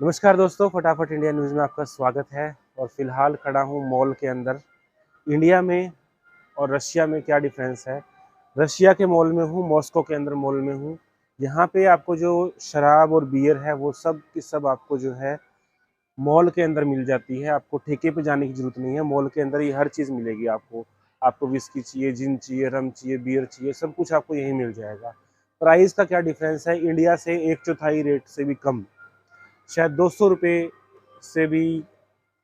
नमस्कार दोस्तों, फटाफट इंडिया न्यूज़ में आपका स्वागत है। और फिलहाल खड़ा हूँ मॉल के अंदर। इंडिया में और रशिया में क्या डिफरेंस है? रशिया के मॉल में हूँ, मॉस्को के अंदर मॉल में हूँ। यहाँ पे आपको जो शराब और बियर है वो सब की सब आपको जो है मॉल के अंदर मिल जाती है। आपको ठेके पे जाने की ज़रूरत नहीं है, मॉल के अंदर ही हर चीज़ मिलेगी आपको। आपको विस्की चाहिए, जिन चाहिए, रम चाहिए, बियर चाहिए, सब कुछ आपको यहीं मिल जाएगा। प्राइस का क्या डिफरेंस है? इंडिया से 1/4 रेट से भी कम, शायद 200 रुपये से भी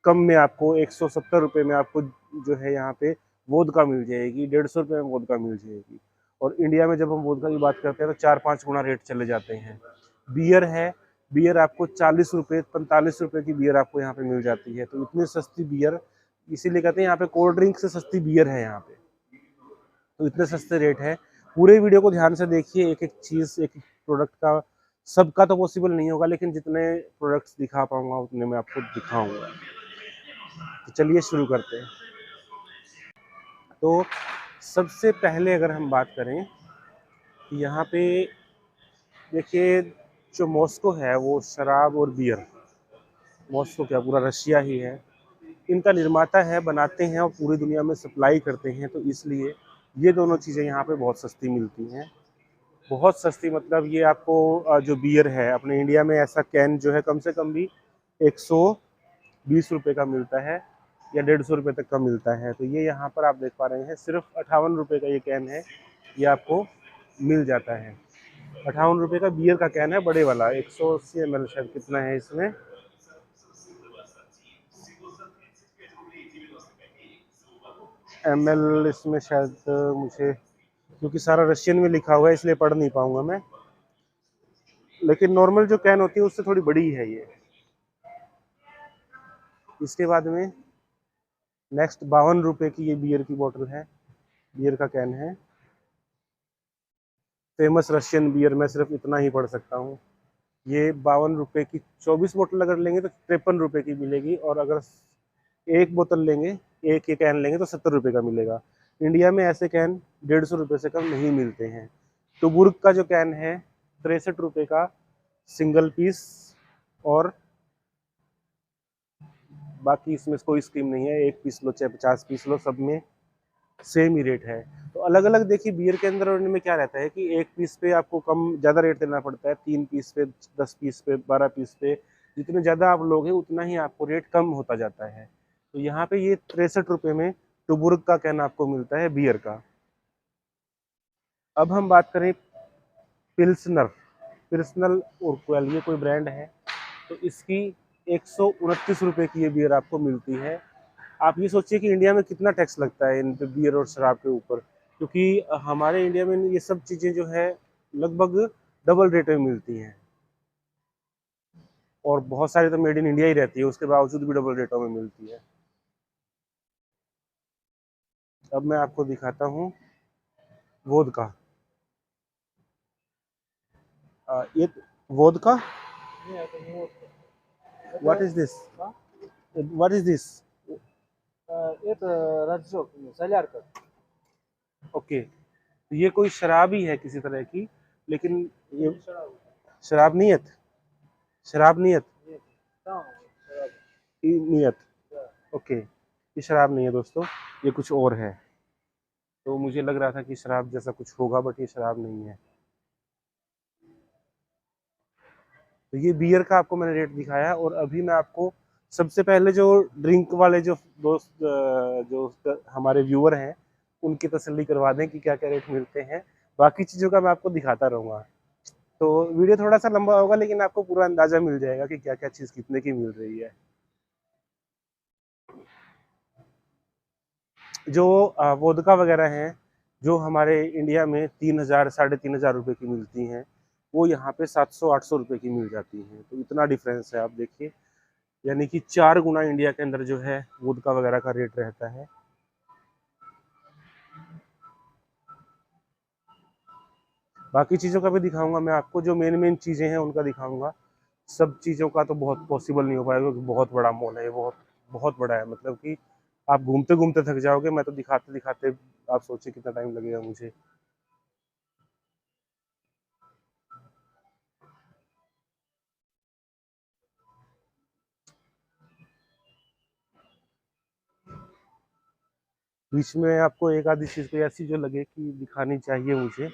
कम में आपको 170 रुपये में आपको जो है यहाँ पे वोदका मिल जाएगी, 150 रुपये में वोदका मिल जाएगी। और इंडिया में जब हम वोदका की बात करते हैं तो 4-5 गुना रेट चले जाते हैं। बियर है, बियर आपको 40 रुपये 45 रुपये की बियर आपको यहाँ पे मिल जाती है। तो इतनी सस्ती बियर, इसीलिए कहते हैं यहाँ पे कोल्ड ड्रिंक से सस्ती बियर है यहाँ पे। तो इतने सस्ते रेट है। पूरे वीडियो को ध्यान से देखिए, एक एक चीज़, एक एक प्रोडक्ट का। सबका तो पॉसिबल नहीं होगा, लेकिन जितने प्रोडक्ट्स दिखा पाऊंगा उतने मैं आपको दिखाऊंगा। तो चलिए शुरू करते हैं। तो सबसे पहले अगर हम बात करें कि यहाँ पे देखिए, जो मॉस्को है वो शराब और बियर, मॉस्को क्या पूरा रशिया ही है, इनका निर्माता है, बनाते हैं और पूरी दुनिया में सप्लाई करते हैं। तो इसलिए ये दोनों चीज़ें यहाँ पे बहुत सस्ती मिलती हैं। बहुत सस्ती मतलब ये आपको जो बियर है अपने इंडिया में ऐसा कैन जो है कम से कम भी 120 रुपये का मिलता है या 150 रुपये तक का मिलता है। तो ये यहाँ पर आप देख पा रहे हैं सिर्फ 58 रुपये का ये कैन है, ये आपको मिल जाता है। 58 रुपये का बियर का कैन है, बड़े वाला 180 ml, शायद कितना है इसमें, ml इसमें शायद मुझे, क्योंकि सारा रशियन में लिखा हुआ है इसलिए पढ़ नहीं पाऊंगा मैं, लेकिन नॉर्मल जो कैन होती है उससे थोड़ी बड़ी है ये। इसके बाद में नेक्स्ट 52 रुपये की ये बियर की बोतल है, बियर का कैन है, फेमस रशियन बियर। मैं सिर्फ इतना ही पढ़ सकता हूँ। ये 52 रुपये की 24 बोतल अगर लेंगे तो 53 रुपये की मिलेगी, और अगर एक बोतल लेंगे, एक ये कैन लेंगे तो 70 रुपये का मिलेगा। इंडिया में ऐसे कैन 150 रुपये से कम नहीं मिलते हैं। टुबुर्ग का जो कैन है 63 रुपये का सिंगल पीस, और बाकी इसमें कोई स्कीम नहीं है, एक पीस लो चाहे 50 पीस लो, सब में सेम ही रेट है। तो अलग अलग देखिए बियर के अंदर और इनमें क्या रहता है कि एक पीस पे आपको कम ज़्यादा रेट देना पड़ता है, 3 पीस पे, 10 पीस पे, 12 पीस पे, जितने ज़्यादा आप लोग हैं उतना ही आपको रेट कम होता जाता है। तो यहाँ पे ये 63 रुपये में टुबुर्ग का कैन आपको मिलता है बियर का। अब हम बात करें पिल्सनर, पिल्सनर उर्क्वेल, ये कोई ब्रांड है। तो इसकी 129 रुपये की ये बियर आपको मिलती है। आप ये सोचिए कि इंडिया में कितना टैक्स लगता है इन पे, बियर और शराब के ऊपर, क्योंकि हमारे इंडिया में ये सब चीज़ें जो है लगभग डबल रेट में मिलती हैं, और बहुत सारी तो मेड इन इंडिया ही रहती है, उसके बावजूद भी डबल रेटों में मिलती है। अब मैं आपको दिखाता हूँ वोदका। ये vodka, what is this, what is this? Это разжег, солярка. Okay, तो ये कोई शराब ही है किसी तरह की, लेकिन ये शराब नियत, शराब नियत, Нет, там шарап. नियत, Да. ओके। ये शराब नहीं है दोस्तों, ये कुछ और है। तो मुझे लग रहा था कि शराब जैसा कुछ होगा, बट ये शराब नहीं है। तो ये बियर का आपको मैंने रेट दिखाया, और अभी मैं आपको सबसे पहले जो ड्रिंक वाले जो दोस्त जो हमारे व्यूअर हैं उनकी तसल्ली करवा दें कि क्या क्या रेट मिलते हैं। बाकी चीज़ों का मैं आपको दिखाता रहूँगा। तो वीडियो थोड़ा सा लंबा होगा, लेकिन आपको पूरा अंदाजा मिल जाएगा कि क्या क्या चीज़ कितने की मिल रही है। जो वोदका वगैरह हैं, जो हमारे इंडिया में 3,000 3,500 रुपये की मिलती हैं, वो यहाँ पे 700-800 रुपये की मिल जाती हैं। तो इतना डिफरेंस है, आप देखिए, यानी कि 4 गुना इंडिया के अंदर जो है वोदका वगैरह का रेट रहता है। बाकी चीज़ों का भी दिखाऊंगा मैं आपको, जो मेन मेन चीज़ें हैं उनका दिखाऊंगा। सब चीज़ों का तो बहुत पॉसिबल नहीं हो पाएगा, क्योंकि बहुत बड़ा मॉल है ये, बहुत बहुत बड़ा है, मतलब कि आप घूमते घूमते थक जाओगे। मैं तो दिखाते दिखाते, आप सोचिए कितना टाइम लगेगा मुझे। बीच में आपको एक आधी चीज़ कोई ऐसी जो लगे कि दिखानी चाहिए मुझे,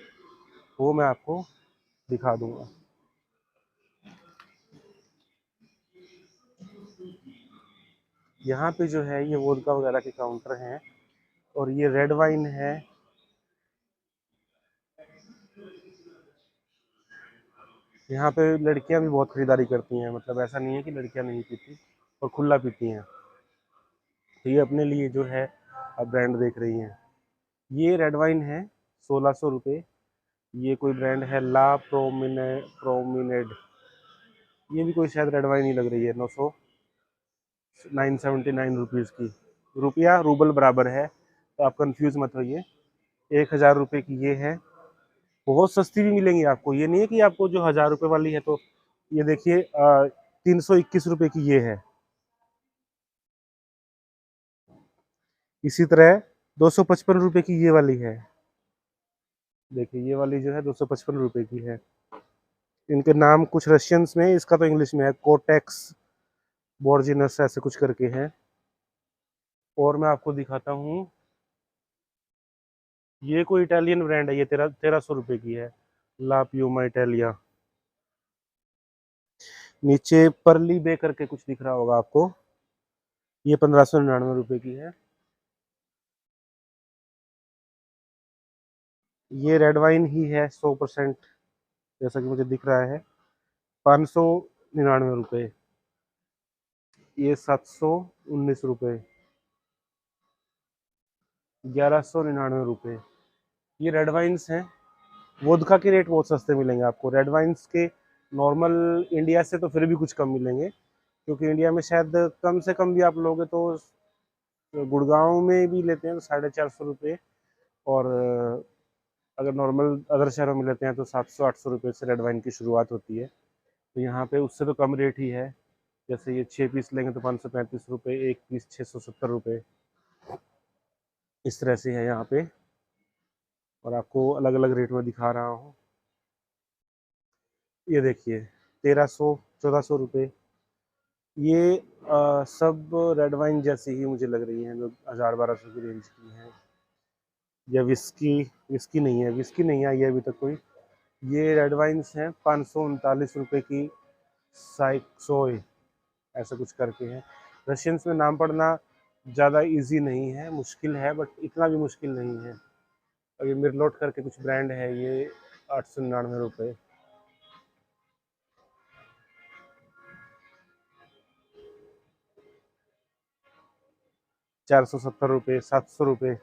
वो मैं आपको दिखा दूंगा। यहाँ पे जो है ये वोदका वगैरह के काउंटर हैं, और ये रेड वाइन है। यहाँ पे लड़कियां भी बहुत खरीदारी करती हैं, मतलब ऐसा नहीं है कि लड़कियां नहीं पीती और खुला पीती हैं। तो ये अपने लिए जो है अब ब्रांड देख रही हैं। ये रेड वाइन है 1600 रुपये। ये कोई ब्रांड है ला प्रोमिनेड। ये भी कोई शायद रेड वाइन ही लग रही है। 979 रुपीज़ की। रुपया रूबल बराबर है, तो आप कंफ्यूज मत होइए। 1000 रुपये की ये है। बहुत सस्ती भी मिलेंगी आपको, ये नहीं है कि आपको जो 1000 रुपये वाली है। तो ये देखिए 321 रुपये की ये है। इसी तरह 255 रुपये की ये वाली है। देखिए ये वाली जो है 255 रुपये की है। इनके नाम कुछ रशियंस में, इसका तो इंग्लिश में है, कोटेक्स बोर्जिनस ऐसे कुछ करके है। और मैं आपको दिखाता हूँ, ये कोई इटालियन ब्रांड है। ये 1300 रुपये की है, ला प्यूमा इटालिया। नीचे परली बे करके कुछ दिख रहा होगा आपको, ये 1599 रुपये की है। ये रेड वाइन ही है 100%, जैसा कि मुझे दिख रहा है। 599 रुपये। ये 719 रुपये। 1199 रुपये। ये रेड वाइन्स हैं। वोदका के रेट बहुत सस्ते मिलेंगे आपको। रेड वाइन्स के नॉर्मल इंडिया से तो फिर भी कुछ कम मिलेंगे, क्योंकि इंडिया में शायद कम से कम भी आप लोगे तो गुड़गांव में भी लेते हैं तो 450 रुपये, और अगर नॉर्मल अदर शहरों में लेते हैं तो 700-800 रुपये से रेड वाइन की शुरुआत होती है। तो यहाँ पे उससे तो कम रेट ही है। जैसे ये 6 पीस लेंगे तो 535 रुपये, एक पीस 670 रुपये, इस तरह से है यहाँ पे। और आपको अलग अलग रेट में दिखा रहा हूँ। ये देखिए 1300-1400 रुपये। ये सब रेड वाइन जैसी ही मुझे लग रही हैं, जो 1000-1200 की रेंज की हैं। या विस्की, विस्की नहीं है, विस्की नहीं आई है अभी तक कोई। ये रेड वाइन्स हैं 539 रुपये की, साइक्सोय ऐसा कुछ करके है। रशियंस में नाम पढ़ना ज़्यादा इजी नहीं है, मुश्किल है, बट इतना भी मुश्किल नहीं है। और ये मिरलोट करके कुछ ब्रांड है, ये 899 रुपये। ₹470, ₹700।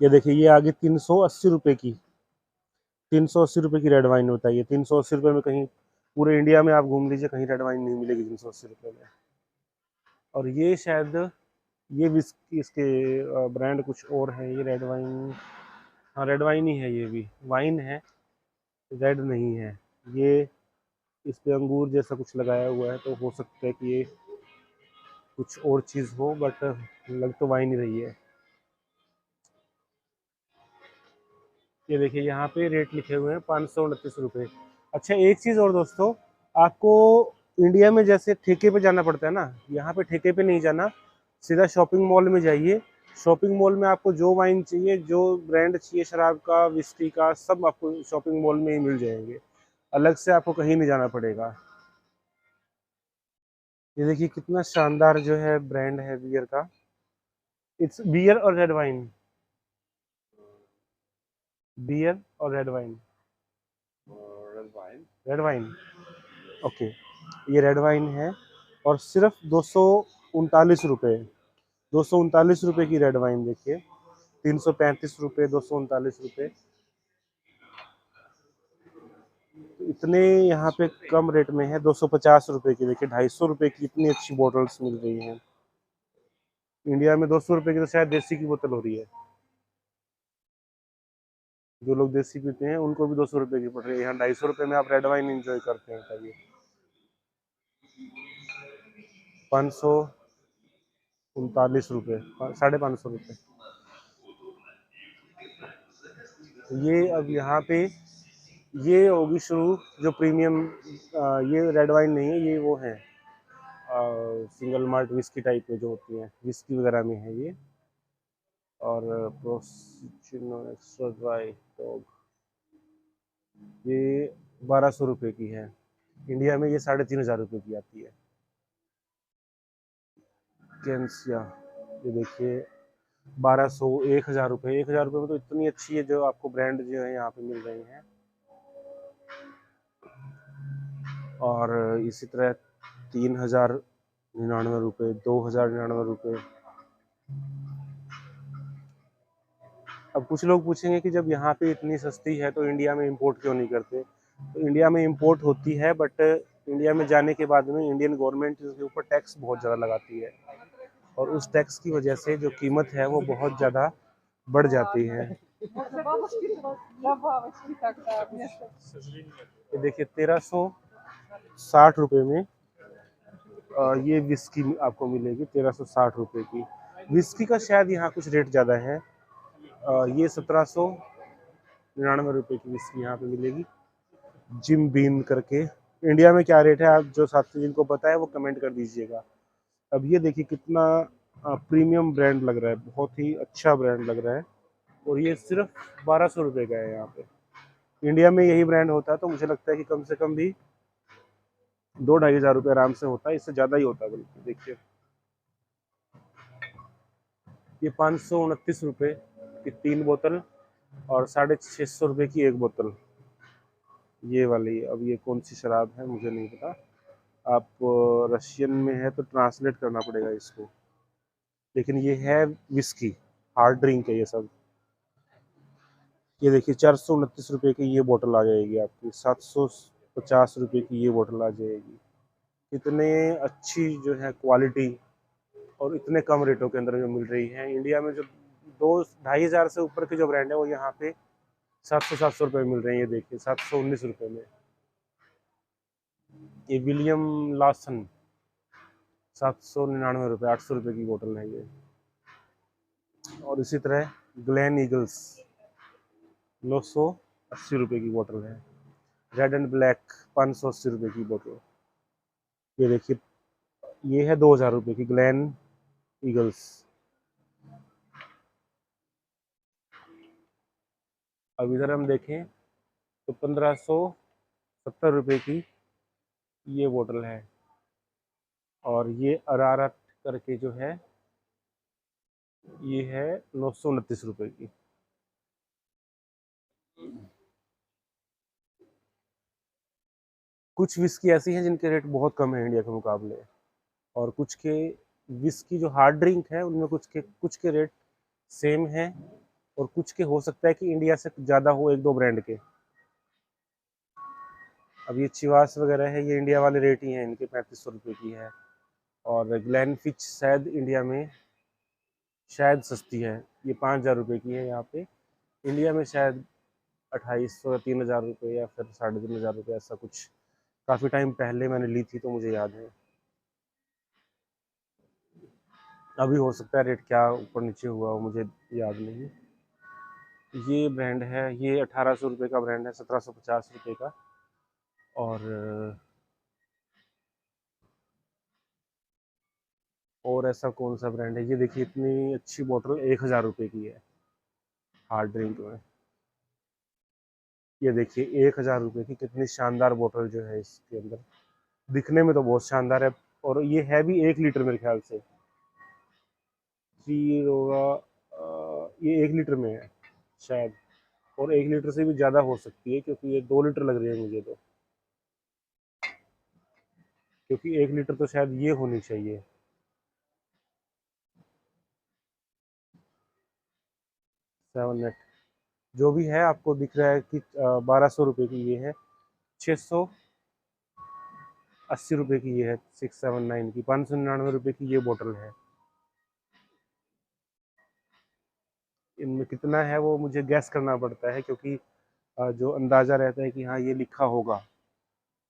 ये देखिए ये आगे 380 रुपये की, 380 रुपये की रेड वाइन होता है। ये 380 रुपये में कहीं पूरे इंडिया में आप घूम लीजिए, कहीं रेड वाइन नहीं मिलेगी 380 रुपये में। और ये शायद ये विस्की, इसके ब्रांड कुछ और है। ये रेड वाइन, हाँ रेड वाइन ही है, ये भी वाइन है, रेड नहीं है। ये इस पे अंगूर जैसा कुछ लगाया हुआ है, तो हो सकता है कि ये कुछ और चीज़ हो, बट लग तो वाइन ही रही है। ये देखिए यहाँ पे रेट लिखे हुए हैं 529 रुपये। अच्छा एक चीज़ और दोस्तों, आपको इंडिया में जैसे ठेके पे जाना पड़ता है ना, यहाँ पे ठेके पे नहीं जाना, सीधा शॉपिंग मॉल में जाइए। शॉपिंग मॉल में आपको जो वाइन चाहिए, जो ब्रांड चाहिए शराब का, विस्की का, सब आपको शॉपिंग मॉल में ही मिल जाएंगे। अलग से आपको कहीं नहीं जाना पड़ेगा। ये देखिए कितना शानदार जो है ब्रांड है बियर का। इट्स बियर और रेड वाइन, बियर और red wine, red wine. Okay, ये रेड वाइन है और सिर्फ 239 रुपये। 239 रुपये की रेड वाइन देखिए। 335 रुपये, 239 रुपये। तो इतने यहाँ पे कम रेट में है। 250 रुपये की देखिए, 250 रुपये की इतनी अच्छी बोटल्स मिल रही हैं। इंडिया में 200 रुपये की तो शायद देसी की बोतल हो रही है। जो लोग देसी पीते हैं उनको भी 200 रुपये की पड़ रही है। यहाँ 250 रुपये में आप रेड वाइन इंजॉय करते हैं, बताइए। 539 रुपये, 550 रुपये। ये अब यहाँ पे ये होगी शुरू जो प्रीमियम। ये रेड वाइन नहीं है, ये वो है सिंगल माल्ट विस्की टाइप में जो होती है, विस्की वगैरह में है ये। और प्रोसिचिनो एक्स्ट्रा ड्राई डॉग ये 1200 रुपये की है। इंडिया में ये 3500 रुपये की आती है। कैंसिया ये देखिए 1200, 1000 रुपये। 1000 रुपये में तो इतनी अच्छी है जो आपको ब्रांड जो है यहाँ पे मिल रही हैं। और इसी तरह 3099 रुपये, 2099 रुपये। अब कुछ लोग पूछेंगे कि जब यहाँ पे इतनी सस्ती है तो इंडिया में इंपोर्ट क्यों नहीं करते। तो इंडिया में इंपोर्ट होती है, बट इंडिया में जाने के बाद में इंडियन गवर्नमेंट इसके ऊपर टैक्स बहुत ज़्यादा लगाती है, और उस टैक्स की वजह से जो कीमत है वो बहुत ज़्यादा बढ़ जाती है। ये देखिए 1360 रुपये में ये विस्की आपको मिलेगी 1360 रुपये की। विस्की का शायद यहाँ कुछ रेट ज़्यादा है। ये 1799 रुपये की विस्की यहाँ पे मिलेगी, जिम बीन करके। इंडिया में क्या रेट है, आप जो साथी जिनको पता है वो कमेंट कर दीजिएगा। अब ये देखिए कितना प्रीमियम ब्रांड लग रहा है, बहुत ही अच्छा ब्रांड लग रहा है, और ये सिर्फ 1200 रुपये का है यहाँ पे। इंडिया में यही ब्रांड होता है तो मुझे लगता है कि कम से कम भी 2-2,500 रुपये आराम से होता है, इससे ज़्यादा ही होता है बल्कि। देखिए ये 529 रुपये की 3 बोतल और 650 रुपये की 1 बोतल, ये वाली। अब ये कौन सी शराब है मुझे नहीं पता, आप रशियन में है तो ट्रांसलेट करना पड़ेगा इसको। लेकिन ये है विस्की, हार्ड ड्रिंक है ये सब। ये देखिए 429 रुपये की ये बोतल आ जाएगी आपकी, 750 रुपये की ये बोतल आ जाएगी। इतने अच्छी जो है क्वालिटी और इतने कम रेटों के अंदर जो मिल रही है। इंडिया में जो 2-2,500 से ऊपर के जो ब्रांड है वो यहाँ पे 700-700 रुपये मिल रहे हैं। ये देखिए 719 रुपये में। ये विलियम लॉसन 799 रुपये, 800 रुपये की बोतल है ये। और इसी तरह ग्लेन ईगल्स 980 रुपये की बोतल है। रेड एंड ब्लैक 580 रुपये की बोतल। ये देखिए ये है 2000 रुपये की ग्लेन ईगल्स। अब इधर हम देखें तो 1570 रुपये की ये बोतल है, और ये अरारत करके जो है ये है 929 रुपये की। कुछ विस्की ऐसी हैं जिनके रेट बहुत कम है इंडिया के मुकाबले, और कुछ के विस्की जो हार्ड ड्रिंक है उनमें कुछ के रेट सेम है, और कुछ के हो सकता है कि इंडिया से ज़्यादा हो, 1-2 ब्रांड के। अब ये चिवास वगैरह है, ये इंडिया वाले रेट ही हैं इनके, 3500 रुपये की है। और ग्लैनफिच शायद इंडिया में शायद सस्ती है, ये 5000 रुपये की है यहाँ पे। इंडिया में शायद 2800 या 3000 रुपये या फिर 3500 रुपये ऐसा कुछ। काफ़ी टाइम पहले मैंने ली थी तो मुझे याद है, अभी हो सकता है रेट क्या ऊपर नीचे हुआ हो, मुझे याद नहीं। ये ब्रांड है, ये 1800 रुपये का ब्रांड है, 1750 रुपये का। और ऐसा कौन सा ब्रांड है, ये देखिए इतनी अच्छी बोतल 1000 रुपये की है हार्ड ड्रिंक में। ये देखिए 1000 रुपये की कितनी शानदार बोतल जो है इसके अंदर, दिखने में तो बहुत शानदार है। और ये है भी 1 लीटर मेरे ख्याल से। फिर होगा ये 1 लीटर में है शायद, और 1 लीटर से भी ज़्यादा हो सकती है क्योंकि ये 2 लीटर लग रही है मुझे तो, क्योंकि 1 लीटर तो शायद ये होनी चाहिए। 7 जो भी है आपको दिख रहा है कि 1200 रुपये की ये है, 680 रुपये की ये है, 679 की, 599 रुपये की ये बोतल है। इनमें कितना है वो मुझे गैस करना पड़ता है, क्योंकि जो अंदाज़ा रहता है कि हाँ ये लिखा होगा,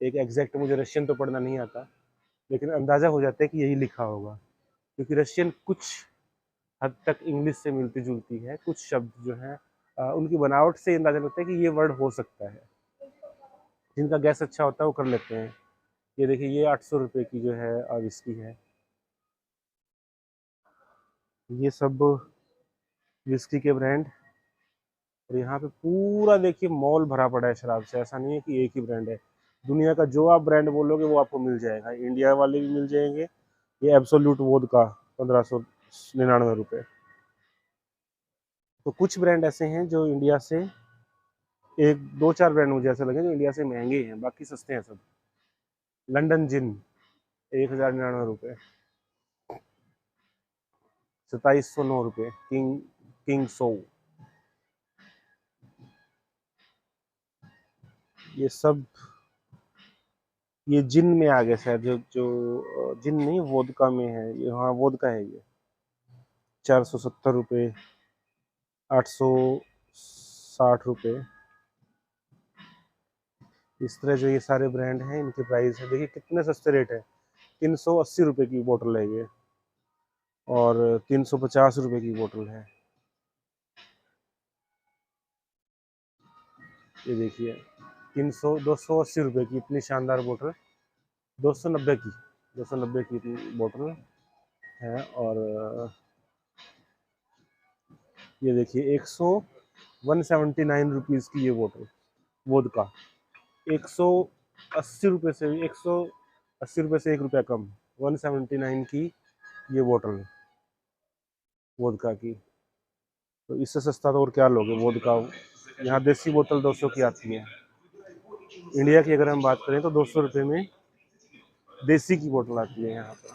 एक एग्जैक्ट मुझे रशियन तो पढ़ना नहीं आता, लेकिन अंदाज़ा हो जाता है कि यही लिखा होगा, क्योंकि रशियन कुछ हद तक इंग्लिश से मिलती जुलती है। कुछ शब्द जो हैं उनकी बनावट से अंदाज़ा लगता है कि ये वर्ड हो सकता है। जिनका गैस अच्छा होता है वो कर लेते हैं। ये देखिए ये 800 रुपये की जो है विस्की है। ये सब विस्की के ब्रांड। और यहाँ पे पूरा देखिए मॉल भरा पड़ा है शराब से, ऐसा नहीं है कि एक ही ब्रांड है। दुनिया का जो आप ब्रांड बोलोगे वो आपको मिल जाएगा, इंडिया वाले भी मिल जाएंगे। ये एब्सोल्यूट वोडका 1599 रुपये। तो कुछ ब्रांड ऐसे हैं जो इंडिया से, एक दो चार ब्रांड मुझे ऐसे लगे जो इंडिया से महंगे हैं, बाकी सस्ते हैं सब। लंदन जिन 1099 रुपये, 2709 रुपये। किंग सो, ये सब ये जिन में आ गया शायद, जो जिन नहीं वोदका में है ये, हाँ वोदका है ये। 470 रुपये, 860 रुपये। इस तरह जो ये सारे ब्रांड हैं इनके प्राइस है, देखिए कितने सस्ते रेट है। 380 रुपये की बोतल है ये, और 350 रुपये की बोतल है। ये देखिए 280 रुपये की इतनी शानदार बोतल, 290 की इतनी बोतल है। और ये देखिए 179 रुपीज़ की ये बोतल वोदका। 180 रुपये से, 180 रुपये से 1 रुपया कम, 179 की ये बोतल वोदका की। तो इससे सस्ता तो और क्या लोगे वोदका। यहाँ देसी बोतल 200 की आती है। इंडिया की अगर हम बात करें तो 200 रुपये में देसी की बोतल आती है यहाँ पे,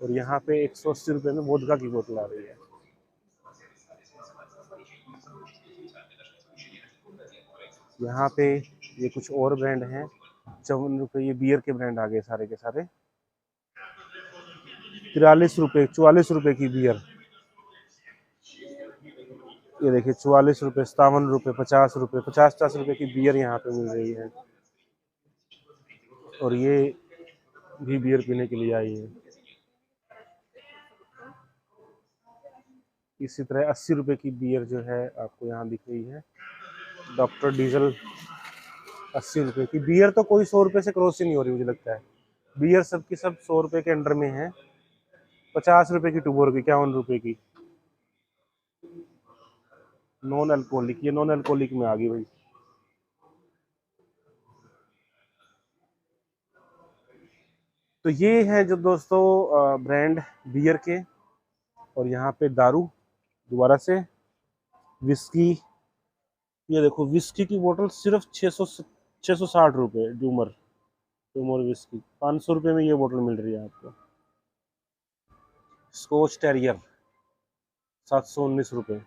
और यहाँ पे 180 रुपये में वोदका की बोतल आ रही है। यहाँ पे ये कुछ और ब्रांड हैं। 54 रुपये, ये बियर के ब्रांड आ गए सारे के सारे। 43 रुपये, 44 रुपये की बियर। ये देखिए 44 रुपये, 57 रुपये, 50 रुपये, 50 रुपये की बियर यहाँ पे मिल रही है। और ये भी बियर पीने के लिए आई है। इसी तरह 80 रुपये की बियर जो है आपको यहाँ दिख रही है, डॉक्टर डीजल। 80 रुपये की बियर, तो कोई 100 रुपये से क्रॉस ही नहीं हो रही मुझे लगता है। बियर सबकी सब 100 रुपये के अंडर में है। 50 रुपये की टूबोर की, 51 रुपये की नॉन अल्कोहलिक, ये नॉन अल्कोहलिक में आ गई भाई। तो ये है जो दोस्तों ब्रांड बियर के। और यहाँ पे दारू दोबारा से, विस्की। ये देखो विस्की की बोतल सिर्फ 660 रुपये, डूमर विस्की। 500 रुपये में ये बोतल मिल रही है आपको। स्कॉच टेरियर 719 रुपये,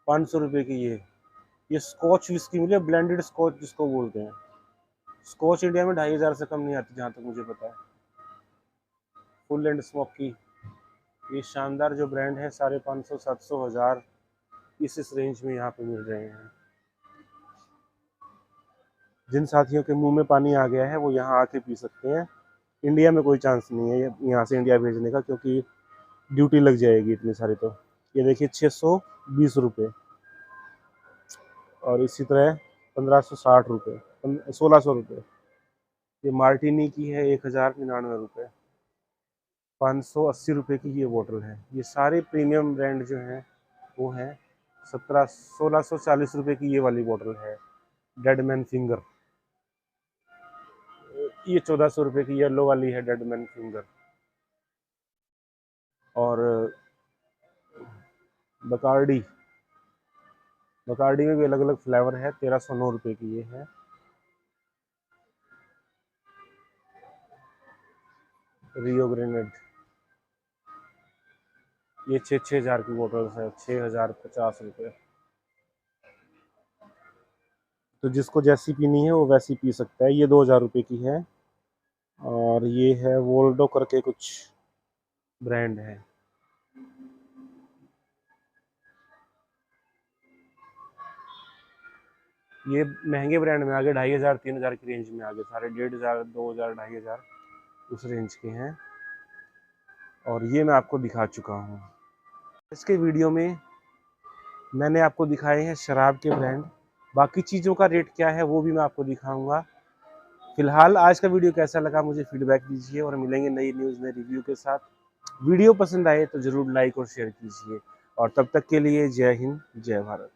500 रुपये की ये स्कॉच विस्की मिली है, ब्लेंडेड स्कॉच जिसको बोलते हैं। स्कॉच इंडिया में 2500 से कम नहीं आती जहाँ तक मुझे पता है। फुल एंड स्मोकी, ये शानदार जो ब्रांड है, 550, 700, 1000 इस रेंज में यहाँ पे मिल रहे हैं। जिन साथियों के मुंह में पानी आ गया है वो यहाँ आके पी सकते हैं। इंडिया में कोई चांस नहीं है यहाँ से इंडिया भेजने का, क्योंकि ड्यूटी लग जाएगी इतनी सारी। तो ये देखिए 620 रुपये, और इसी तरह 1560 रुपये, 1600 रुपये। ये मार्टिनी की है 1099 रुपये, 580 रुपये की ये बोतल है। ये सारे प्रीमियम ब्रांड जो हैं वो हैं। 1640 रुपये की ये वाली बोतल है, डेडमैन फिंगर। ये 1400 रुपये की येलो वाली है, डेडमैन फिंगर। और बकार्डी में भी अलग अलग फ्लेवर है, 1309 रुपये की ये है। रियो ग्रेनेड, ये 6,000 की बोतल है, 6050 रुपये। तो जिसको जैसी पीनी है वो वैसी पी सकता है। ये 2000 रुपये की है। और ये है वोल्डो करके कुछ ब्रांड है। ये महंगे ब्रांड में आ गए, 2500, 3000 की रेंज में आ गए सारे। 1500, 2000, 2500 उस रेंज के हैं। और ये मैं आपको दिखा चुका हूँ। इसके वीडियो में मैंने आपको दिखाए हैं शराब के ब्रांड, बाकी चीज़ों का रेट क्या है वो भी मैं आपको दिखाऊंगा। फिलहाल आज का वीडियो कैसा लगा मुझे फीडबैक दीजिए, और मिलेंगे नई न्यूज़, नए रिव्यू के साथ। वीडियो पसंद आए तो ज़रूर लाइक और शेयर कीजिए। और तब तक के लिए जय हिंद, जय भारत।